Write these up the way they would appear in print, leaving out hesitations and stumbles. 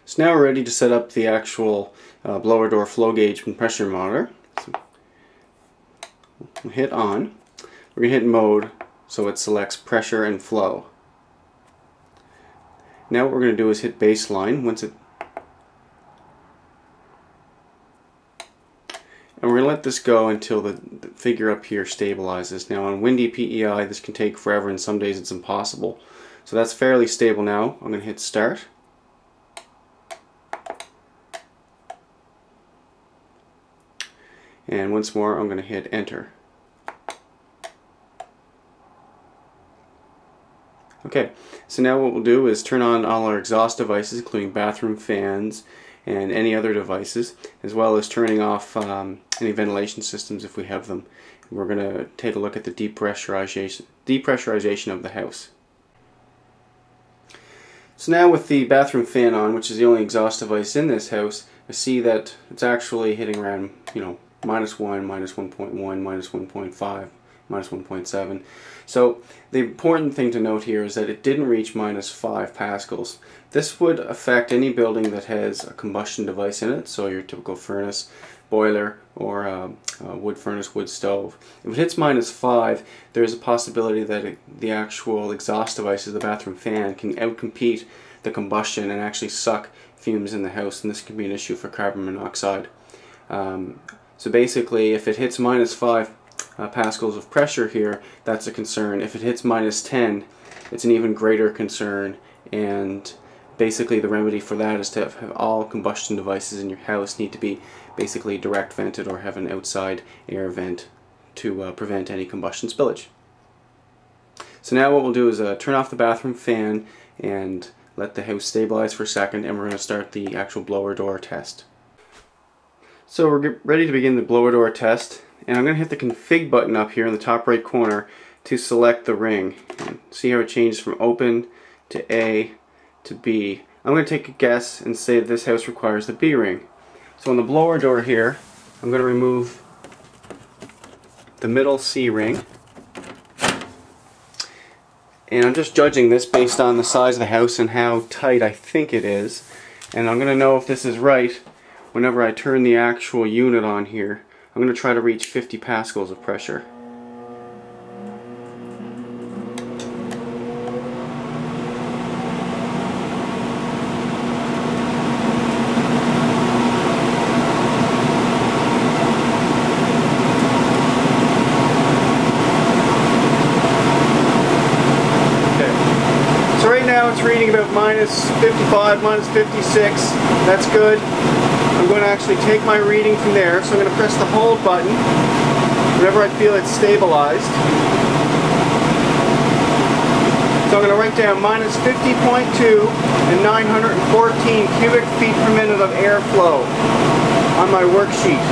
So now we're ready to set up the actual blower door flow gauge and pressure monitor. So we'll hit on. We're going to hit mode so it selects pressure and flow. Now what we're going to do is hit baseline. And we're going to let this go until the figure up here stabilizes. Now on windy PEI this can take forever and some days it's impossible. So that's fairly stable now. I'm going to hit start. And once more I'm going to hit enter. Okay, so now what we'll do is turn on all our exhaust devices, including bathroom fans and any other devices, as well as turning off any ventilation systems if we have them. We're going to take a look at the depressurization of the house. So now with the bathroom fan on, which is the only exhaust device in this house, I see that it's actually hitting around, -1, -1.1, -1.5, -1.7. So the important thing to note here is that it didn't reach -5 pascals. This would affect any building that has a combustion device in it, so your typical furnace, boiler, or wood furnace, wood stove. If it hits -5, there's a possibility that the actual exhaust device of the bathroom fan can outcompete the combustion and actually suck fumes in the house, and this can be an issue for carbon monoxide. So basically, if it hits -5 pascals of pressure here, that's a concern. If it hits -10, it's an even greater concern, and basically the remedy for that is to have all combustion devices in your house need to be basically direct vented or have an outside air vent to prevent any combustion spillage. So now what we'll do is turn off the bathroom fan and let the house stabilize for a second, and we're going to start the actual blower door test. So we're ready to begin the blower door test, and I'm going to hit the config button up here in the top right corner to select the ring. And see how it changes from open to A to B. I'm going to take a guess and say that this house requires the B ring. So on the blower door here, I'm going to remove the middle C ring. And I'm just judging this based on the size of the house and how tight I think it is. And I'm going to know if this is right whenever I turn the actual unit on here. I'm going to try to reach 50 pascals of pressure. It's reading about -55, -56. That's good. I'm going to actually take my reading from there, so I'm going to press the hold button whenever I feel it's stabilized. So I'm going to write down -50.2 and 914 cubic feet per minute of airflow on my worksheet.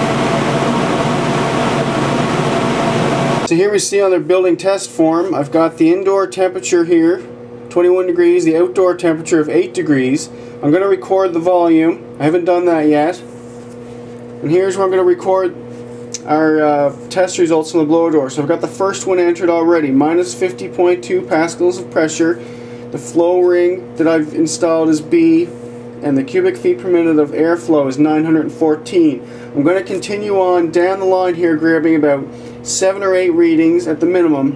So here we see on their building test form, I've got the indoor temperature here, 21 degrees, the outdoor temperature of 8 degrees. I'm going to record the volume. I haven't done that yet. And here's where I'm going to record our test results from the blower door. So I've got the first one entered already, -50.2 pascals of pressure. The flow ring that I've installed is B, and the cubic feet per minute of airflow is 914. I'm going to continue on down the line here, grabbing about 7 or 8 readings at the minimum,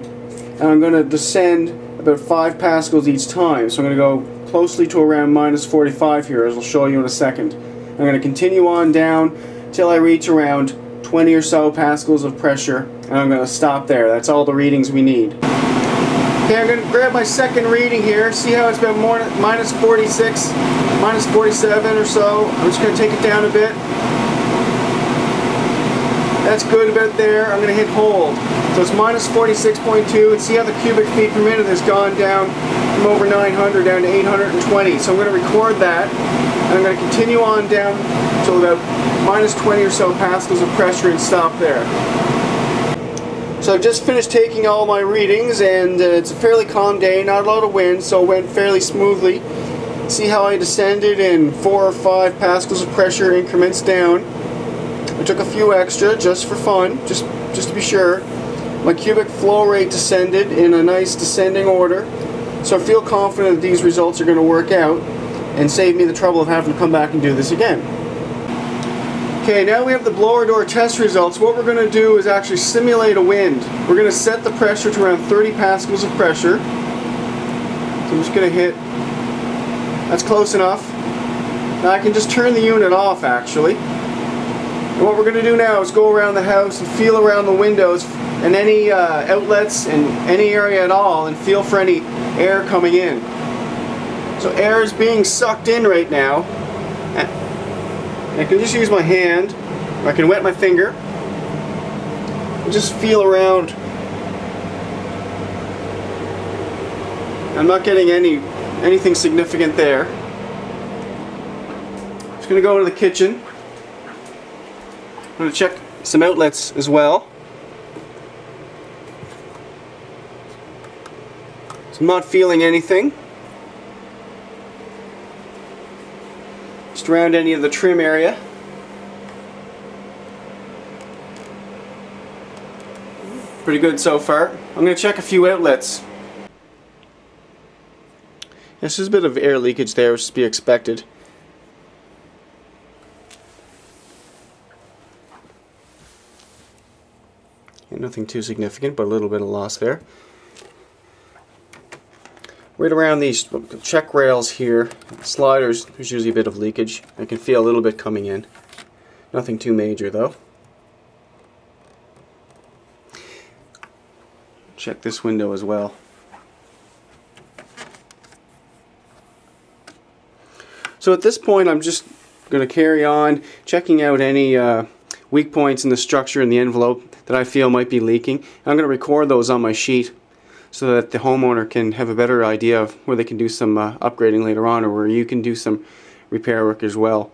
and I'm going to descend about 5 pascals each time. So I'm going to go closely to around -45 here, as I'll show you in a second. I'm going to continue on down till I reach around 20 or so pascals of pressure, and I'm going to stop there. That's all the readings we need. Okay, I'm going to grab my second reading here. See how it's about -46, -47 or so. I'm just going to take it down a bit. That's good about there. I'm going to hit hold. So it's -46.2, and see how the cubic feet per minute has gone down from over 900 down to 820. So I'm going to record that, and I'm going to continue on down to about -20 or so pascals of pressure and stop there. So I've just finished taking all my readings, and it's a fairly calm day, not a lot of wind, so it went fairly smoothly. See how I descended in 4 or 5 pascals of pressure increments down. I took a few extra just for fun, just to be sure. My cubic flow rate descended in a nice descending order, so I feel confident that these results are going to work out. and save me the trouble of having to come back and do this again. Okay, now we have the blower door test results. What we're going to do is actually simulate a wind. We're going to set the pressure to around 30 pascals of pressure. So I'm just going to hit. That's close enough. Now I can just turn the unit off actually. And what we're going to do now is go around the house and feel around the windows and any outlets in any area at all and feel for any air coming in. So air is being sucked in right now. I can just use my hand, or I can wet my finger, and just feel around. I'm not getting anything significant there. Just going to go into the kitchen. I'm going to check some outlets as well. So I'm not feeling anything. Just around any of the trim area. Pretty good so far. I'm going to check a few outlets. This is a bit of air leakage there, which is to be expected. Nothing too significant, but a little bit of loss there. Right around these check rails here, sliders, there's usually a bit of leakage. I can feel a little bit coming in. Nothing too major though. Check this window as well. So at this point I'm just going to carry on checking out any weak points in the structure in the envelope that I feel might be leaking. I'm going to record those on my sheet so that the homeowner can have a better idea of where they can do some upgrading later on, or where you can do some repair work as well.